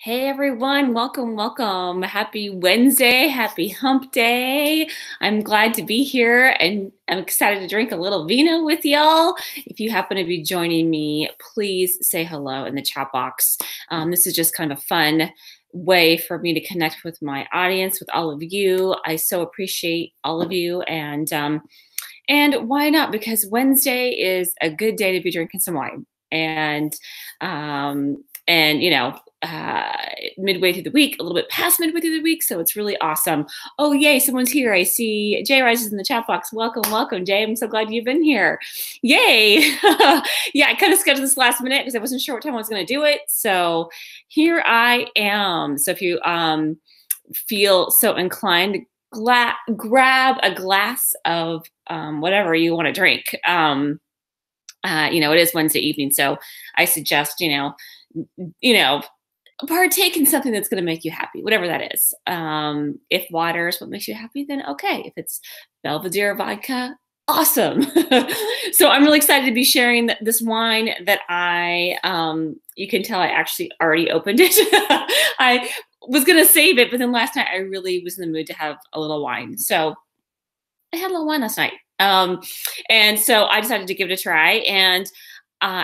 Hey everyone, welcome, welcome. Happy Wednesday, happy hump day. I'm glad to be here and I'm excited to drink a little vino with y'all. If you happen to be joining me, please say hello in the chat box. This is just kind of a fun way for me to connect with my audience, with all of you. I so appreciate all of you and why not? Because Wednesday is a good day to be drinking some wine. And you know, midway through the week, a little bit past midway through the week, so it's really awesome. Oh, yay, someone's here. I see Jay Rises in the chat box. Welcome, welcome, Jay. I'm so glad you've been here. Yay. Yeah, I kind of scheduled this last minute because I wasn't sure what time I was going to do it. So here I am. So if you feel so inclined, grab a glass of whatever you want to drink. It is Wednesday evening, so I suggest, partake in something that's going to make you happy, whatever that is. If water is what makes you happy, then okay. If it's Belvedere vodka, awesome. So I'm really excited to be sharing this wine that you can tell I actually already opened it. I was going to save it, but then last night I really was in the mood to have a little wine. So I had a little wine last night. And so I decided to give it a try, and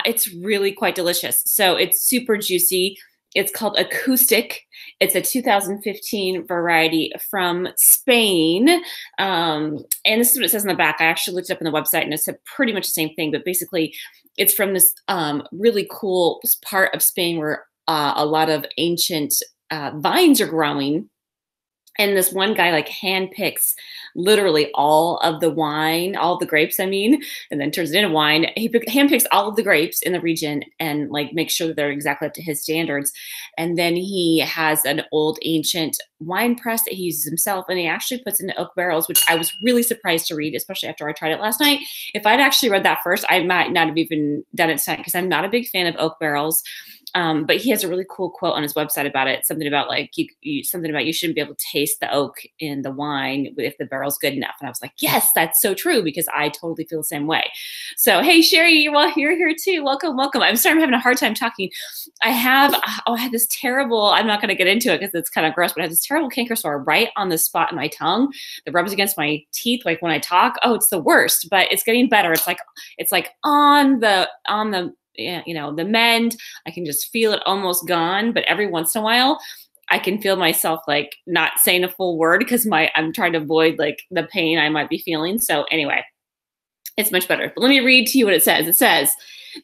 it's really quite delicious. So it's super juicy. It's called Acoustic. It's a 2015 variety from Spain. And this is what it says on the back. I actually looked it up on the website and it said pretty much the same thing, but basically it's from this really cool part of Spain where a lot of ancient vines are growing. And this one guy handpicks literally all of the wine, all the grapes, and then turns it into wine. He handpicks all of the grapes in the region and makes sure that they're exactly up to his standards. And then he has an old ancient wine press that he uses himself, and he actually puts into oak barrels, which I was really surprised to read, especially after I tried it last night. If I'd actually read that first, I might not have even done it tonight because I'm not a big fan of oak barrels. But he has a really cool quote on his website about it. Something about you shouldn't be able to taste the oak in the wine if the barrel's good enough. And I was like, yes, that's so true, because I totally feel the same way. So, hey, Sherry, you're here too. Welcome, welcome. I'm sorry I'm having a hard time talking. I had this terrible, I'm not going to get into it because it's kind of gross, but I have this terrible canker sore right on the spot in my tongue that rubs against my teeth when I talk. Oh, it's the worst, but it's getting better. It's like on the the mend. I can just feel it almost gone, but every once in a while I can feel myself not saying a full word because I'm trying to avoid the pain I might be feeling. So anyway, it's much better. But let me read to you what it says. It says,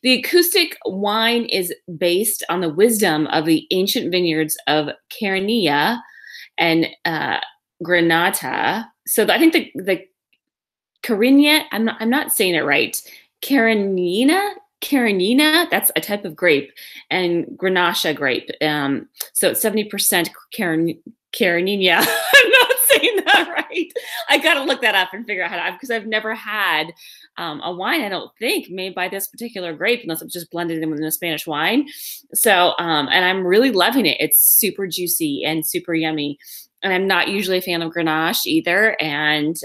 the acoustic wine is based on the wisdom of the ancient vineyards of Carnia and Granata. So I think the Carnia, I'm not saying it right. Carinina, that's a type of grape, and Grenache grape. So it's 70% Carinina. I'm not saying that right. I got to look that up and figure out how to, because I've never had a wine, I don't think, made by this particular grape, unless it's just blended in with a Spanish wine. So, and I'm really loving it. It's super juicy and super yummy. And I'm not usually a fan of Grenache either. And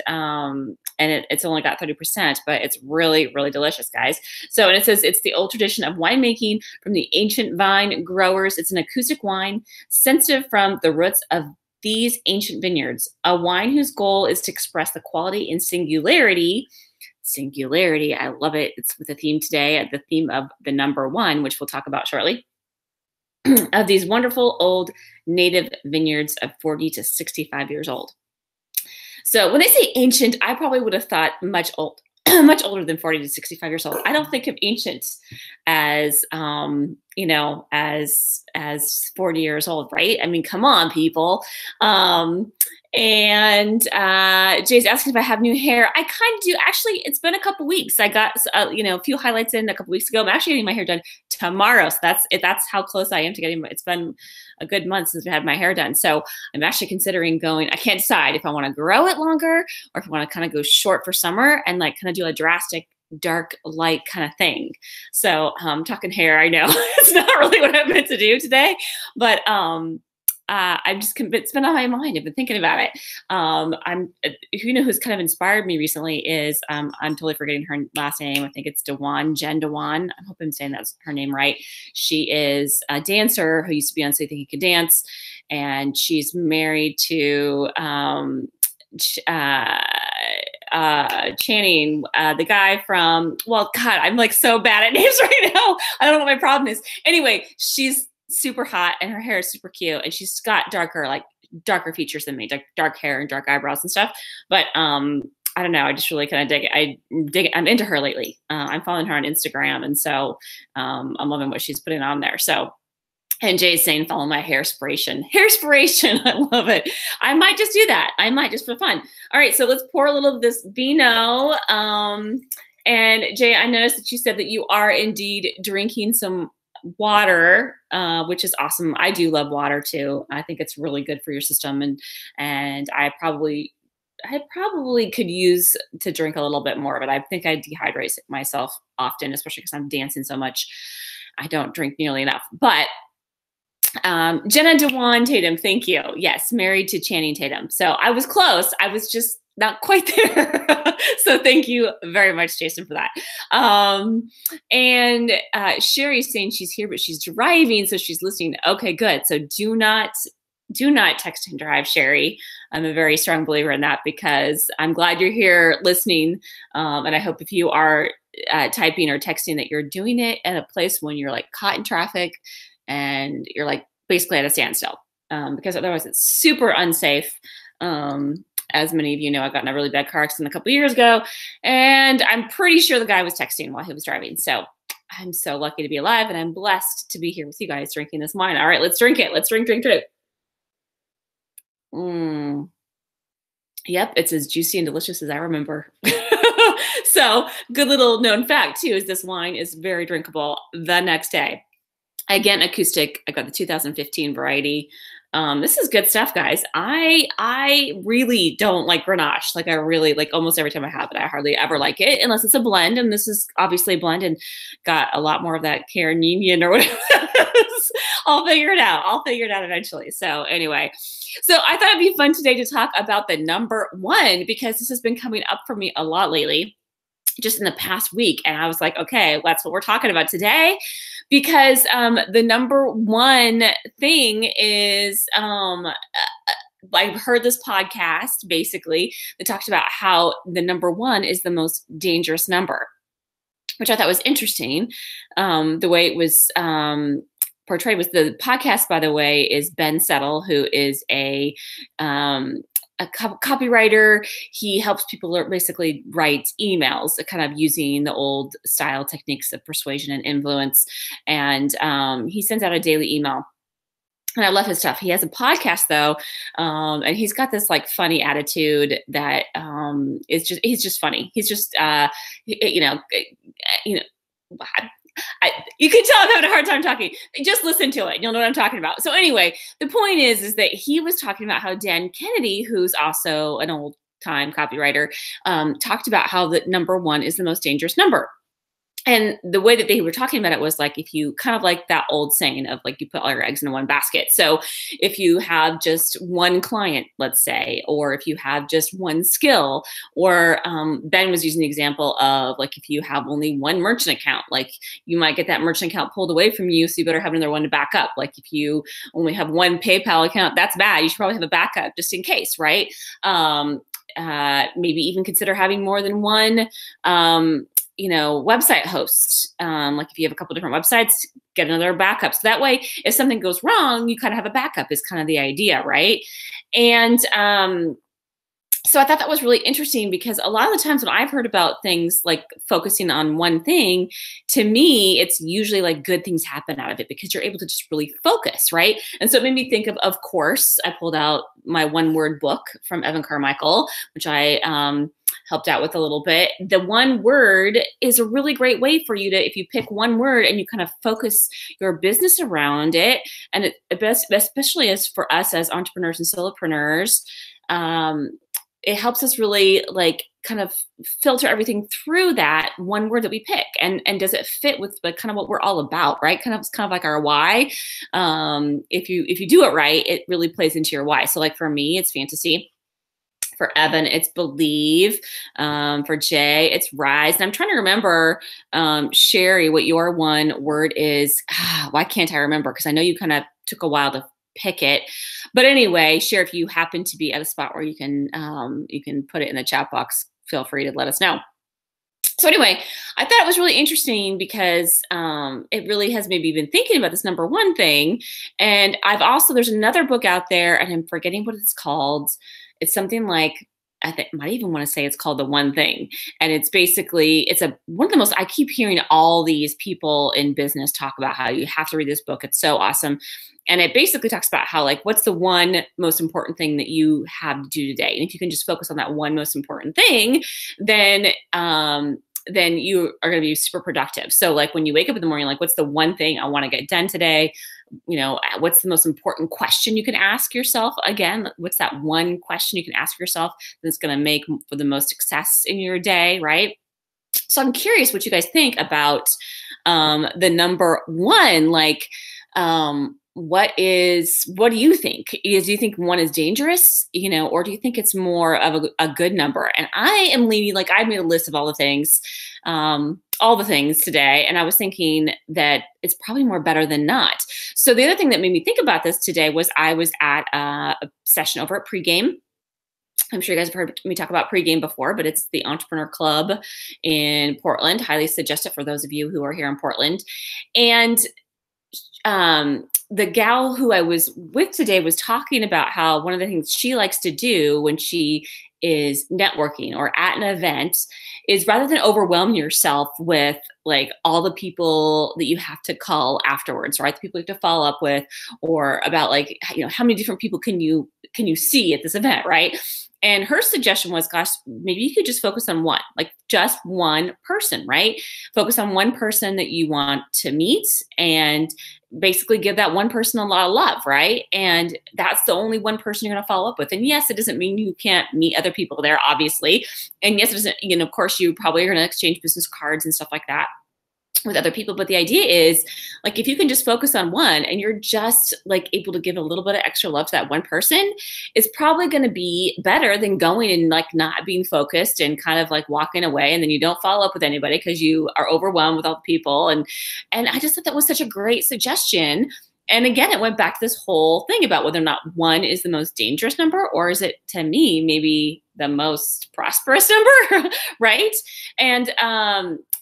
it's only got 30%, but it's really, really delicious, guys. So, and it says it's the old tradition of winemaking from the ancient vine growers. It's an acoustic wine, sensitive from the roots of these ancient vineyards. A wine whose goal is to express the quality and singularity. Singularity, I love it. It's with the theme today, the theme of the number one, which we'll talk about shortly, of these wonderful old native vineyards of 40 to 65 years old. So when they say ancient, I probably would have thought much older than 40 to 65 years old. I don't think of ancient as, as 40 years old, right? I mean, come on, people. And Jay's asking if I have new hair. I kind of do. Actually, it's been a couple weeks. I got, a few highlights in a couple weeks ago. I'm actually getting my hair done tomorrow. So that's how close I am to getting it's been a good month since I had my hair done. So I'm actually considering going. I can't decide if I want to grow it longer or if I want to kind of go short for summer and kind of do a drastic dark light kind of thing. So talking hair, I know it's not really what I meant to do today, but I'm just it's been on my mind. I've been thinking about it. Who's kind of inspired me recently is, I'm totally forgetting her last name. I think it's Jen Dewan. I hope I'm saying that's her name right. She is a dancer who used to be on So You Think You Could Dance, and she's married to, Channing, the guy from, well, God, I'm like so bad at names right now. I don't know what my problem is. Anyway, she's super hot and her hair is super cute, and she's got darker features than me, like dark hair and dark eyebrows and stuff. But I don't know. I just really kind of dig it. I'm into her lately. I'm following her on Instagram, and so I'm loving what she's putting on there. So. And Jay's saying, follow my hairspiration. Hairspiration. I love it. I might just do that. I might just for fun. All right. So let's pour a little of this vino. And Jay, I noticed that you said that you are indeed drinking some water, which is awesome. I do love water too. I think it's really good for your system. And I probably could use to drink a little bit more, but I think I dehydrate myself often, especially because I'm dancing so much. I don't drink nearly enough, but Jenna Dewan Tatum, thank you. Yes, married to Channing Tatum. So I was close. I was just not quite there. So thank you very much, Jason, for that. And Sherry's saying she's here, but she's driving, so she's listening. Okay, good. So do not text and drive, Sherry. I'm a very strong believer in that, because I'm glad you're here listening. And I hope if you are typing or texting that you're doing it at a place when you're like caught in traffic and you're like basically at a standstill, because otherwise it's super unsafe. As many of you know, I got in a really bad car accident a couple years ago, and I'm pretty sure the guy was texting while he was driving. So I'm so lucky to be alive, and I'm blessed to be here with you guys drinking this wine. All right, let's drink it. Let's drink. Yep, it's as juicy and delicious as I remember. So good little known fact too is this wine is very drinkable the next day. Again, acoustic. I got the 2015 variety. This is good stuff, guys. I really don't like Grenache. Like I really, like almost every time I have it, I hardly ever like it unless it's a blend. And this is obviously a blend and got a lot more of that Carignan or whatever. I'll figure it out. I'll figure it out eventually. So anyway, so I thought it'd be fun today to talk about the number one, because this has been coming up for me a lot lately, just in the past week. And I was like, okay, that's what we're talking about today. Because the number one thing is, I heard this podcast basically that talked about how the number one is the most dangerous number, which I thought was interesting. The way it was portrayed was, the podcast, by the way, is Ben Settle, who is a copywriter. He helps people basically write emails, kind of using the old style techniques of persuasion and influence. And he sends out a daily email. And I love his stuff. He has a podcast though, and he's got this like funny attitude that he's just funny. He's just you know. You can tell I'm having a hard time talking. Just listen to it. You'll know what I'm talking about. So anyway, the point is that he was talking about how Dan Kennedy, who's also an old time copywriter, talked about how the number one is the most dangerous number. And the way that they were talking about it was like, if you kind of like that old saying of like, you put all your eggs in one basket. So if you have just one client, let's say, or if you have just one skill, or Ben was using the example of like, if you have only one merchant account, like you might get that merchant account pulled away from you. So you better have another one to back up. Like if you only have one PayPal account, that's bad. You should probably have a backup just in case, right? Maybe even consider having more than one, website host. Like if you have a couple different websites, get another backup. So that way, if something goes wrong, you kind of have a backup is kind of the idea, right? And so I thought that was really interesting, because a lot of the times when I've heard about things like focusing on one thing, to me, it's usually like good things happen out of it because you're able to just really focus, right? And so it made me think of course, I pulled out my one word book from Evan Carmichael, which I helped out with a little bit. The one word is a really great way for you to, if you pick one word and you kind of focus your business around it, and especially as for us as entrepreneurs and solopreneurs, it helps us really like kind of filter everything through that one word that we pick, and does it fit with like kind of what we're all about, right? It's kind of like our why. If you do it right, it really plays into your why. So like for me, it's fantasy. For Evan, it's believe. For Jay, it's rise. And I'm trying to remember, Sherry, what your one word is. Why can't I remember? Because I know you kind of took a while to pick it. But anyway, Sherry, if you happen to be at a spot where you can put it in the chat box, feel free to let us know. So anyway, I thought it was really interesting because it really has maybe been thinking about this number one thing. And there's another book out there, and I'm forgetting what it's called. It's something like, I might even want to say it's called The One Thing. And it's basically, one of the most, I keep hearing all these people in business talk about how you have to read this book. It's so awesome. And it basically talks about how, like, what's the one most important thing that you have to do today? And if you can just focus on that one most important thing, then you are going to be super productive. So like when you wake up in the morning, like, what's the one thing I want to get done today? What's the most important question you can ask yourself? Again, what's that one question you can ask yourself that's going to make for the most success in your day, right? So I'm curious what you guys think about the number one. Like, what do you think? Do you think one is dangerous, or do you think it's more of a good number? And I am leaning, like, I made a list of all the things today. And I was thinking that it's probably more better than not. So the other thing that made me think about this today was I was at a session over at Pregame. I'm sure you guys have heard me talk about Pregame before, but it's the Entrepreneur Club in Portland. Highly suggest it for those of you who are here in Portland. And the gal who I was with today was talking about how one of the things she likes to do when she is networking or at an event is, rather than overwhelm yourself with like all the people that you have to call afterwards, right? The people you have to follow up with, or about like, how many different people can you see at this event, right? And her suggestion was, gosh, maybe you could just focus on one, like just one person, right? Focus on one person that you want to meet and basically give that one person a lot of love, right? And that's the only one person you're going to follow up with. And yes, it doesn't mean you can't meet other people there, obviously. And yes, it doesn't, of course, you probably are going to exchange business cards and stuff like that with other people. But the idea is, like, if you can just focus on one and you're just like able to give a little bit of extra love to that one person, it's probably going to be better than going and like not being focused and kind of like walking away, and then you don't follow up with anybody because you are overwhelmed with all the people. And I just thought that was such a great suggestion. And again, it went back to this whole thing about whether or not one is the most dangerous number, or is it, to me, maybe the most prosperous number, right?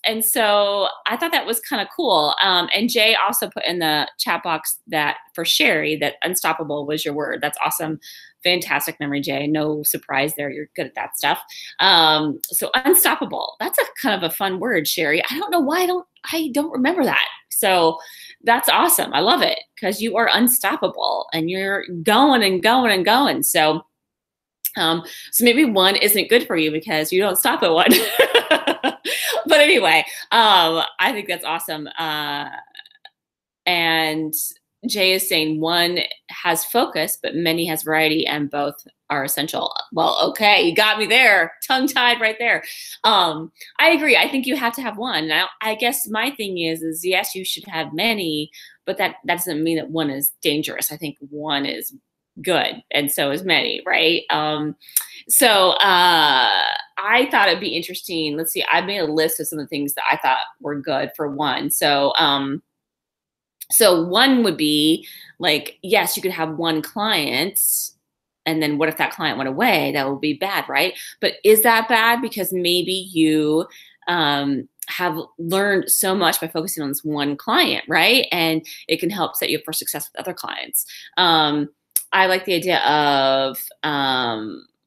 And so I thought that was kind of cool. And Jay also put in the chat box that for Sherry, that unstoppable was your word. That's awesome. Fantastic memory, Jay. No surprise there. You're good at that stuff. So unstoppable. That's a kind of a fun word, Sherry. I don't know why I don't remember that. So that's awesome. I love it because you are unstoppable and you're going and going and going. So maybe one isn't good for you because you don't stop at one. But anyway, I think that's awesome. And Jay is saying one has focus, but many has variety, and both are essential. Well, okay, you got me there, tongue-tied right there. I agree. I think you have to have one. Now, I guess my thing is yes, you should have many, but that doesn't mean that one is dangerous. I think one is good, and so is many, right? So I thought it'd be interesting. Let's see. I made a list of some of the things that I thought were good for one. So one would be like, yes, you could have one client, and then what if that client went away? That would be bad, right? But is that bad? Because maybe you have learned so much by focusing on this one client, right? And it can help set you up for success with other clients. I like the idea of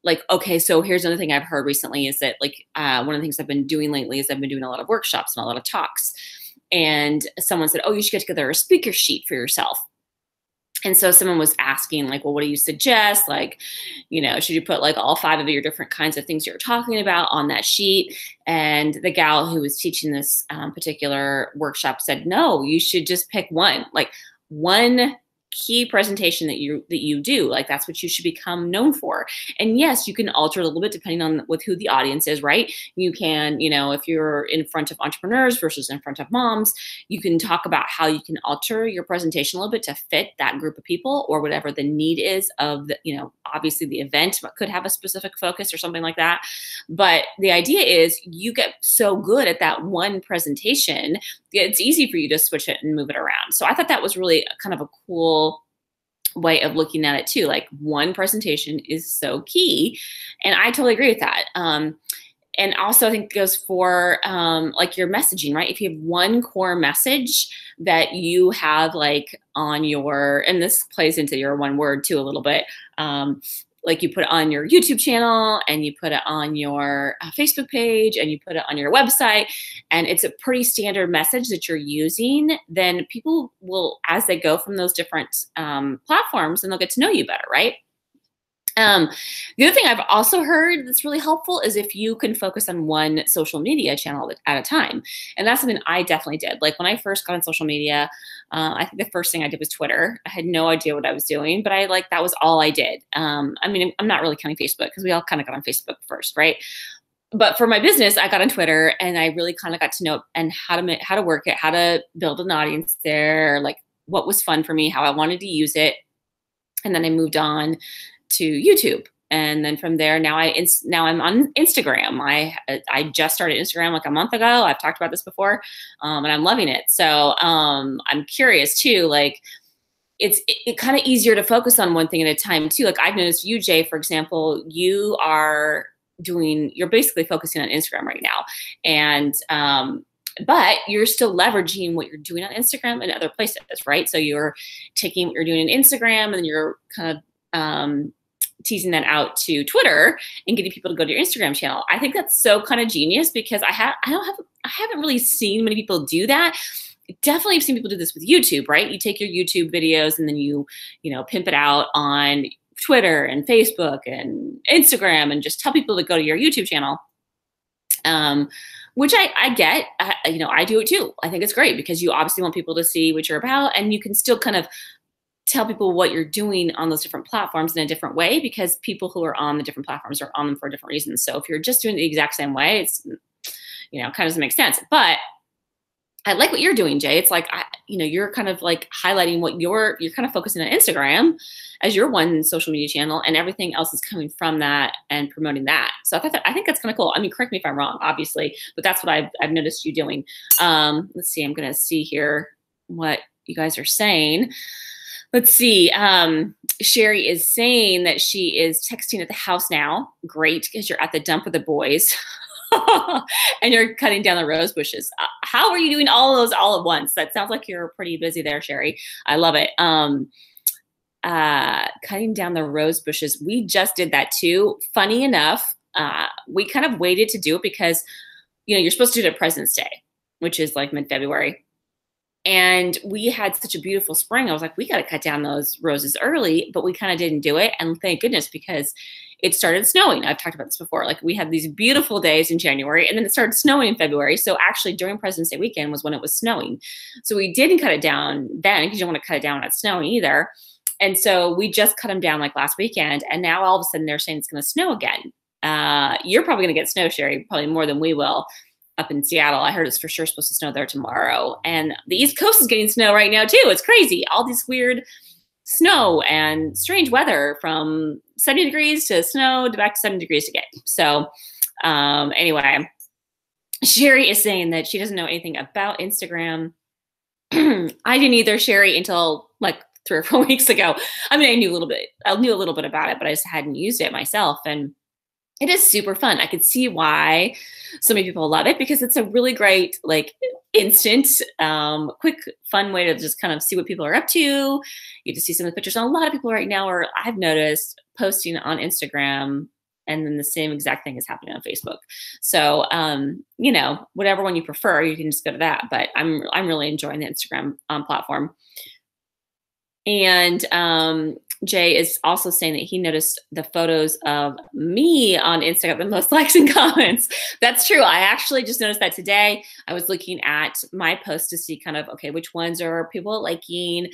like, okay, so here's another thing I've heard recently is that like one of the things I've been doing lately is I've been doing a lot of workshops and a lot of talks. And someone said, oh, you should get together a speaker sheet for yourself. And so someone was asking like, well, what do you suggest? Like, should you put like all 5 of your different kinds of things you're talking about on that sheet? And the gal who was teaching this particular workshop said, no, you should just pick one, like one key presentation that you do. Like, that's what you should become known for. And yes, you can alter it a little bit depending on with who the audience is, right? You can, if you're in front of entrepreneurs versus in front of moms, you can talk about how you can alter your presentation a little bit to fit that group of people or whatever the need is of the, obviously the event could have a specific focus or something like that. But the idea is you get so good at that one presentation, it's easy for you to switch it and move it around. So I thought that was really kind of a cool way of looking at it too. Like, one presentation is so key. And I totally agree with that. And also I think it goes for like your messaging, right? If you have one core message that you have like on your, and this plays into your one word too a little bit, like you put it on your YouTube channel and you put it on your Facebook page and you put it on your website, and it's a pretty standard message that you're using, then people will, as they go from those different platforms, and they'll get to know you better, right? The other thing I've also heard that's really helpful is if you can focus on one social media channel at a time. And that's something I definitely did. Like, when I first got on social media, I think the first thing I did was Twitter. I had no idea what I was doing, but that was all I did. I mean, I'm not really counting Facebook because we all kind of got on Facebook first, right? But for my business, I got on Twitter and I really kind of got to know and how to work it, how to build an audience there, like what was fun for me, how I wanted to use it. And then I moved on to YouTube. And then from there, now I'm on Instagram. I just started Instagram like a month ago. I've talked about this before, and I'm loving it. So I'm curious too, like it's kind of easier to focus on one thing at a time too. Like, I've noticed you, Jay, for example, you're basically focusing on Instagram right now. And, but you're still leveraging what you're doing on Instagram and other places, right? So you're taking what you're doing in Instagram and you're kind of, teasing that out to Twitter and getting people to go to your Instagram channel. I think that's so kind of genius because I haven't really seen many people do that. Definitely have seen people do this with YouTube, right? You take your YouTube videos and then you pimp it out on Twitter and Facebook and Instagram and just tell people to go to your YouTube channel. Which I get, I do it too. I think it's great because you obviously want people to see what you're about, and you can still kind of tell people what you're doing on those different platforms in a different way, because people who are on the different platforms are on them for different reasons. So if you're just doing it the exact same way, it's, kind of doesn't make sense. But I like what you're doing, Jay. It's like, you're kind of like highlighting what you're kind of focusing on Instagram as your one social media channel, and everything else is coming from that and promoting that. So I think that's kind of cool. I mean, correct me if I'm wrong, obviously, but that's what I've noticed you doing. Let's see, I'm going to see here what you guys are saying. Let's see. Sherry is saying that she is texting at the house now. Great, because you're at the dump with the boys. And you're cutting down the rose bushes. How are you doing all of those all at once? That sounds like you're pretty busy there, Sherry. I love it. Cutting down the rose bushes. We just did that too. Funny enough, we kind of waited to do it because, you're supposed to do it at President's Day, which is like mid-February. And we had such a beautiful spring. I was like, we got to cut down those roses early, but we kind of didn't do it. And thank goodness, because it started snowing. I've talked about this before. Like, we had these beautiful days in January, and then it started snowing in February. So actually during President's Day weekend was when it was snowing. So we didn't cut it down then, because you don't want to cut it down when it's snowing either. And so we just cut them down like last weekend. And now all of a sudden they're saying it's going to snow again. You're probably going to get snow, Sherry, probably more than we will. Up in Seattle, I heard it's for sure supposed to snow there tomorrow. And the East Coast is getting snow right now too. It's crazy. All this weird snow and strange weather, from 70 degrees to snow to back to 70 degrees again. So anyway, Sherry is saying that she doesn't know anything about Instagram. I didn't either, Sherry, until like 3 or 4 weeks ago. I mean, I knew a little bit about it, but I just hadn't used it myself. And it is super fun. I could see why so many people love it, because it's a really great, like, instant, quick, fun way to just kind of see what people are up to. You get to see some of the pictures. And a lot of people right now are, I've noticed, posting on Instagram, and then the same exact thing is happening on Facebook. So, whatever one you prefer, you can just go to that. But I'm really enjoying the Instagram platform. And Jay is also saying that he noticed the photos of me on Instagram, the most likes and comments. That's true. I actually just noticed that today. I was looking at my posts to see kind of, okay, which ones are people liking,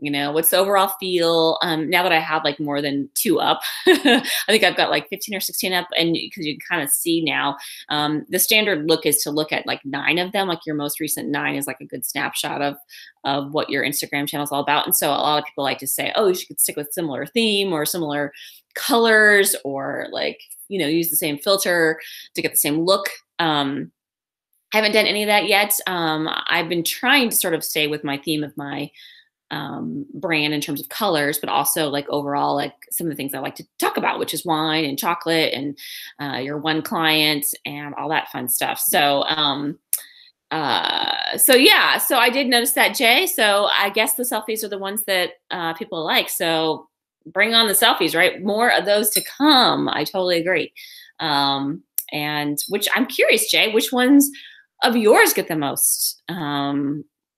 What's the overall feel? Now that I have like more than 2 up, I think I've got like 15 or 16 up, and because you can kind of see now, the standard look is to look at like 9 of them. Like your most recent 9 is like a good snapshot of what your Instagram channel is all about. And so a lot of people like to say, oh, you should stick with similar theme or similar colors, or like, use the same filter to get the same look. I haven't done any of that yet. I've been trying to sort of stay with my theme of my brand in terms of colors, but also like overall, like some of the things I like to talk about, which is wine and chocolate and your one client and all that fun stuff. So yeah, so I did notice that, Jay. So I guess the selfies are the ones that people like. So bring on the selfies, right? More of those to come. I totally agree. And which I'm curious, Jay, which ones of yours get the most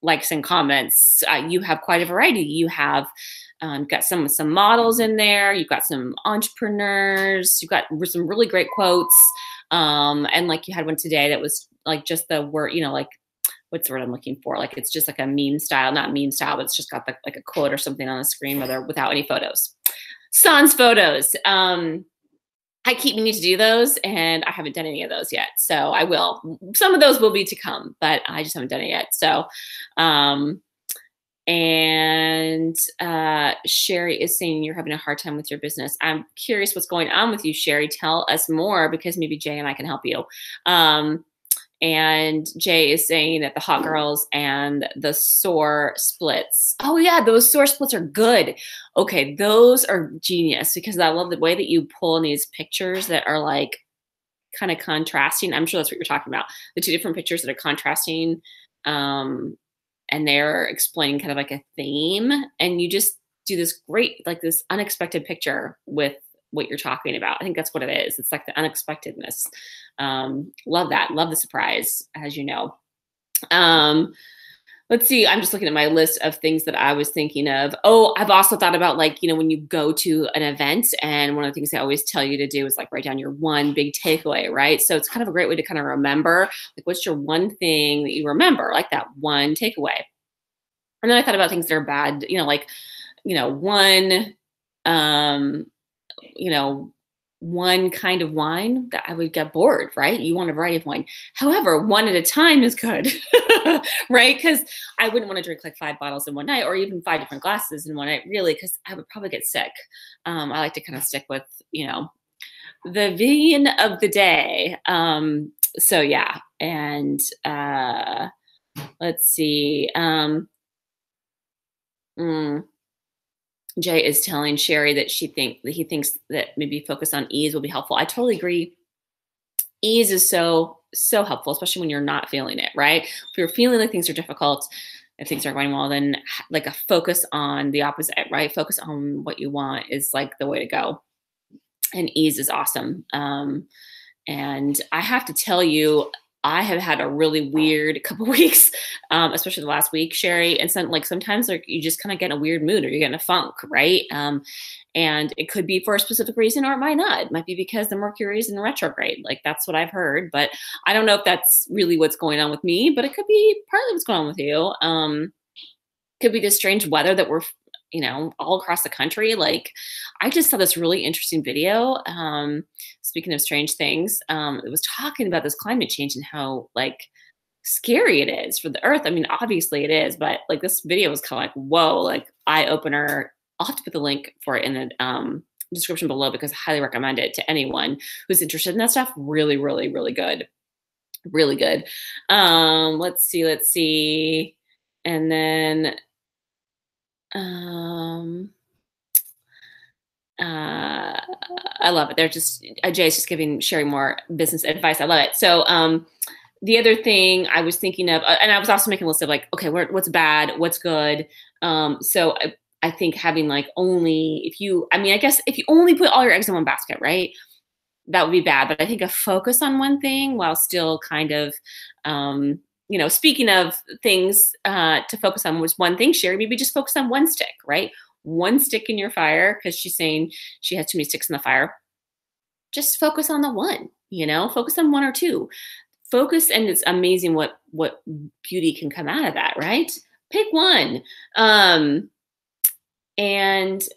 likes and comments? You have quite a variety. You have got some models in there. You've got some entrepreneurs. You've got some really great quotes. And like you had one today that was like just the word, like what's the word I'm looking for? Like it's just like a meme style, not meme style, but it's just got like a quote or something on the screen, without any photos. Sans photos. I keep meaning to do those, and I haven't done any of those yet. So I will. Some of those will be to come, but I just haven't done it yet. So, Sherry is saying you're having a hard time with your business. I'm curious what's going on with you, Sherry. Tell us more, because maybe Jay and I can help you. And Jay is saying that the hot girls and the sore splits. Oh yeah, those sore splits are good. Okay, those are genius, because I love the way that you pull in these pictures that are like kind of contrasting. I'm sure that's what you're talking about. The 2 different pictures that are contrasting, and they're explaining kind of like a theme, and you just do this great, like this unexpected picture with what you're talking about. I think that's what it is. It's like the unexpectedness. Love that. Love the surprise, as you know. Let's see. I'm just looking at my list of things that I was thinking of. Oh, I've also thought about like, when you go to an event, and one of the things they always tell you to do is like write down your one big takeaway, right? So it's kind of a great way to kind of remember, like, what's your one thing that you remember, like that one takeaway. And then I thought about things that are bad, like, one, one kind of wine that I would get bored, right? You want a variety of wine. However, one at a time is good, right? Because I wouldn't want to drink like 5 bottles in one night, or even 5 different glasses in one night, really, because I would probably get sick. I like to kind of stick with, the vein of the day. So yeah. And let's see. Jay is telling Sherry that he thinks that maybe focus on ease will be helpful. I totally agree. Ease is so helpful, especially when you're not feeling it, right? If you're feeling like things are difficult, if things are going well, then like a focus on the opposite, right? Focus on what you want is like the way to go. And ease is awesome. And I have to tell you, I have had a really weird couple weeks, especially the last week, Sherry. And sometimes like you just kind of get in a weird mood, or you get in a funk, right? And it could be for a specific reason, or it might not. It might be because the Mercury is in retrograde. Like that's what I've heard, but I don't know if that's really what's going on with me. But it could be partly what's going on with you. Could be this strange weather that we're all across the country. Like I just saw this really interesting video. Speaking of strange things, it was talking about this climate change and how like scary it is for the earth. I mean, obviously it is, but like this video was kind of like, whoa, like eye opener. I'll have to put the link for it in the description below, because I highly recommend it to anyone who's interested in that stuff. Really, really, really good. Really good. Let's see. And then, I love it. They're just, Jay's just giving Sherry more business advice. I love it. So, the other thing I was thinking of, and I was also making a list of like, okay, what's bad, what's good. So I think having like I guess if you only put all your eggs in one basket, right, that would be bad. But I think a focus on one thing while still kind of, speaking of things to focus on was one thing, Sherry, maybe just focus on one stick, right? One stick in your fire, because she's saying she has too many sticks in the fire. Just focus on the one, focus on 1 or 2. Focus, and it's amazing what beauty can come out of that, right? Pick one. And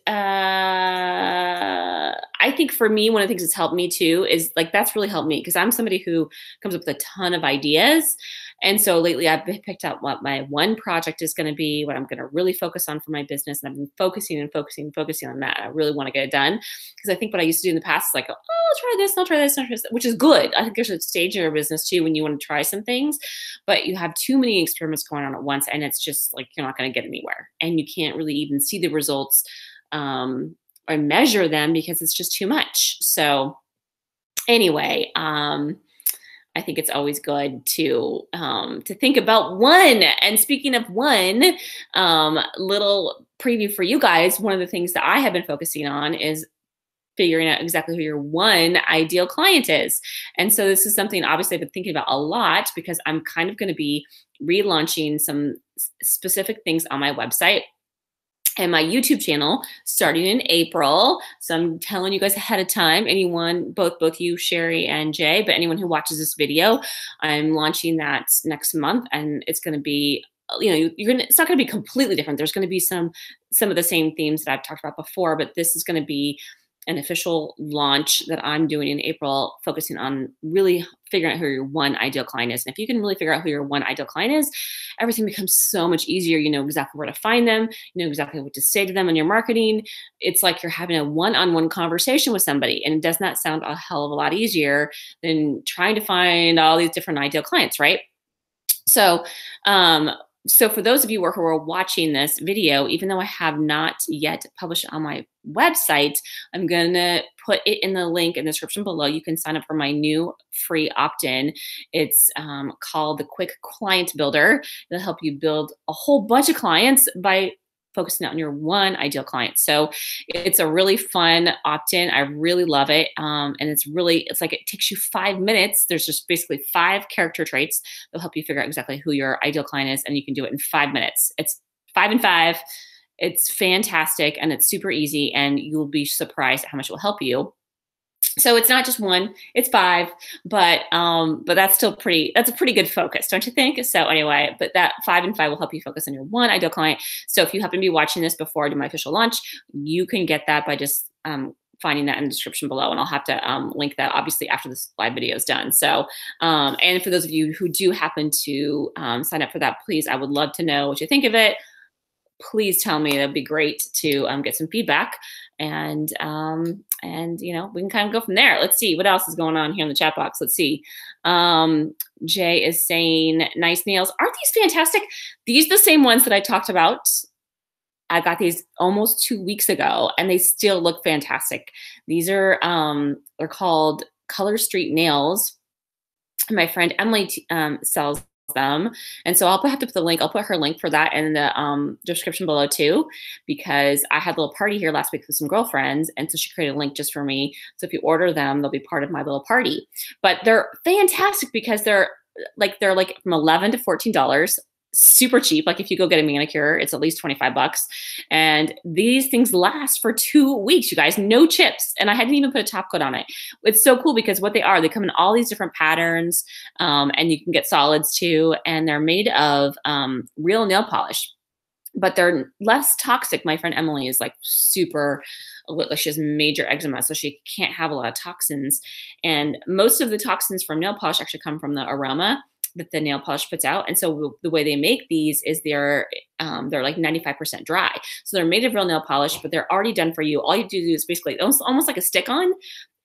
I think for me, one of the things that's helped me too is like that's really helped me because I'm somebody who comes up with a ton of ideas. And so lately I've picked out what my one project is going to be, what I'm going to really focus on for my business. And I've been focusing and focusing and focusing on that. I really want to get it done because I think what I used to do in the past is like, oh, I'll try this, I'll try this, I'll try this, which is good. I think there's a stage in your business too when you want to try some things, but you have too many experiments going on at once and it's just like you're not going to get anywhere and you can't really even see the results or measure them because it's just too much. So anyway, I think it's always good to think about one. And speaking of one, little preview for you guys. One of the things that I have been focusing on is figuring out exactly who your one ideal client is. And so this is something obviously I've been thinking about a lot because I'm kind of going to be relaunching some specific things on my website and my YouTube channel starting in April. So I'm telling you guys ahead of time, anyone, both you, Sherry and Jay, but anyone who watches this video, I'm launching that next month and it's going to be, you know, it's not going to be completely different. There's going to be some of the same themes that I've talked about before, but this is going to be an official launch that I'm doing in April, focusing on really figuring out who your one ideal client is. And if you can really figure out who your one ideal client is, everything becomes so much easier. You know exactly where to find them. You know exactly what to say to them in your marketing. It's like you're having a one-on-one conversation with somebody. And does not sound a hell of a lot easier than trying to find all these different ideal clients, right? So, so for those of you who are watching this video, even though I have not yet published it on my website, I'm going to put it in the link in the description below. You can sign up for my new free opt-in. It's called the Quick Client Builder. It'll help you build a whole bunch of clients by focusing on your one ideal client. So it's a really fun opt-in. I really love it. And it's like it takes you 5 minutes. There's just basically 5 character traits that'll help you figure out exactly who your ideal client is. And you can do it in 5 minutes. It's 5 and 5. It's fantastic and it's super easy and you'll be surprised at how much it will help you. So it's not just 1, it's 5, but that's still that's a pretty good focus, don't you think? So anyway, but that 5 and 5 will help you focus on your one ideal client. So if you happen to be watching this before I do my official launch, you can get that by just finding that in the description below. And I'll have to link that obviously after this live video is done. So, and for those of you who do happen to sign up for that, please, I would love to know what you think of it. Please tell me. That'd be great to get some feedback, and you know, we can kind of go from there. Let's see what else is going on here in the chat box. Let's see. Jay is saying nice nails. Aren't these fantastic? These are the same ones that I talked about. I got these almost 2 weeks ago, and they still look fantastic. These are they're called Color Street nails. My friend Emily sells them, and so I'll have to put the link. I'll put her link for that in the description below too, because I had a little party here last week with some girlfriends, and so she created a link just for me. So if you order them, they'll be part of my little party. But they're fantastic because they're like from $11 to $14. Super cheap. Like if you go get a manicure, it's at least $25. And these things last for 2 weeks, you guys, no chips. And I hadn't even put a top coat on it. It's so cool because what they come in all these different patterns, and you can get solids too. And they're made of real nail polish, but they're less toxic. My friend Emily is like super, she has major eczema, so she can't have a lot of toxins. And most of the toxins from nail polish actually come from the aroma that the nail polish puts out. And so the way they make these is they're like 95% dry. So they're made of real nail polish, but they're already done for you. All you have to do is basically almost like a stick-on,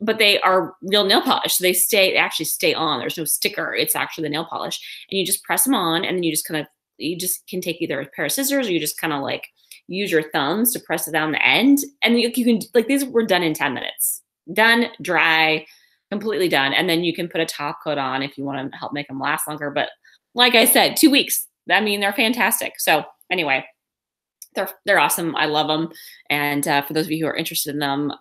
but they are real nail polish. So they actually stay on. There's no sticker. It's actually the nail polish. And you just press them on, and then you just can take either a pair of scissors, or you just kind of like use your thumbs to press it down the end. And you can, like, these were done in 10 minutes. Done, dry, completely done. And then you can put a top coat on if you want to help make them last longer. But like I said, 2 weeks. I mean, they're fantastic. So anyway, they're awesome. I love them. And for those of you who are interested in them,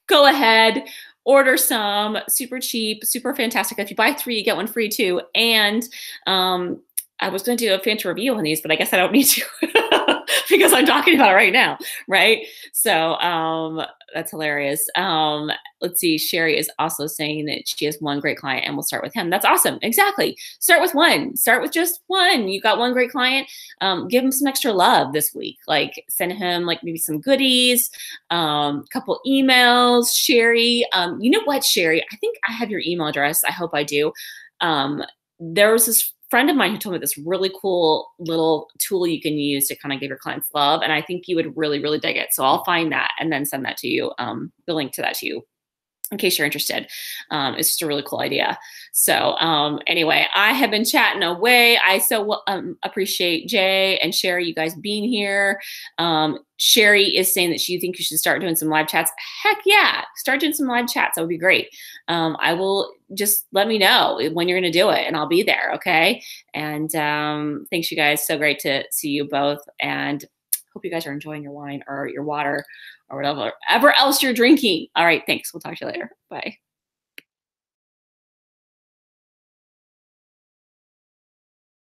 go ahead, order some. Super cheap, super fantastic. If you buy 3, you get 1 free too. And I was going to do a fancy review on these, but I guess I don't need to because I'm talking about it right now, right? So that's hilarious. Let's see. Sherry is also saying that she has one great client and we'll start with him. That's awesome. Exactly. Start with one. Start with just one. You got one great client. Give him some extra love this week. Like send him like maybe some goodies, couple emails. Sherry, you know what, Sherry? I think I have your email address. I hope I do. There was this friend of mine who told me this really cool little tool you can use to kind of give your clients love. And I think you would really, really dig it. So I'll find that and then send that to you, the link to that to you in case you're interested. It's just a really cool idea. So anyway, I have been chatting away. I so appreciate Jay and Sherry, you guys being here. Sherry is saying that she thinks you should start doing some live chats. Heck yeah, start doing some live chats. That would be great. I will just let me know when you're going to do it and I'll be there. Okay. And thanks you guys. So great to see you both. And hope you guys are enjoying your wine or your water or whatever else you're drinking. All right. Thanks. We'll talk to you later. Bye.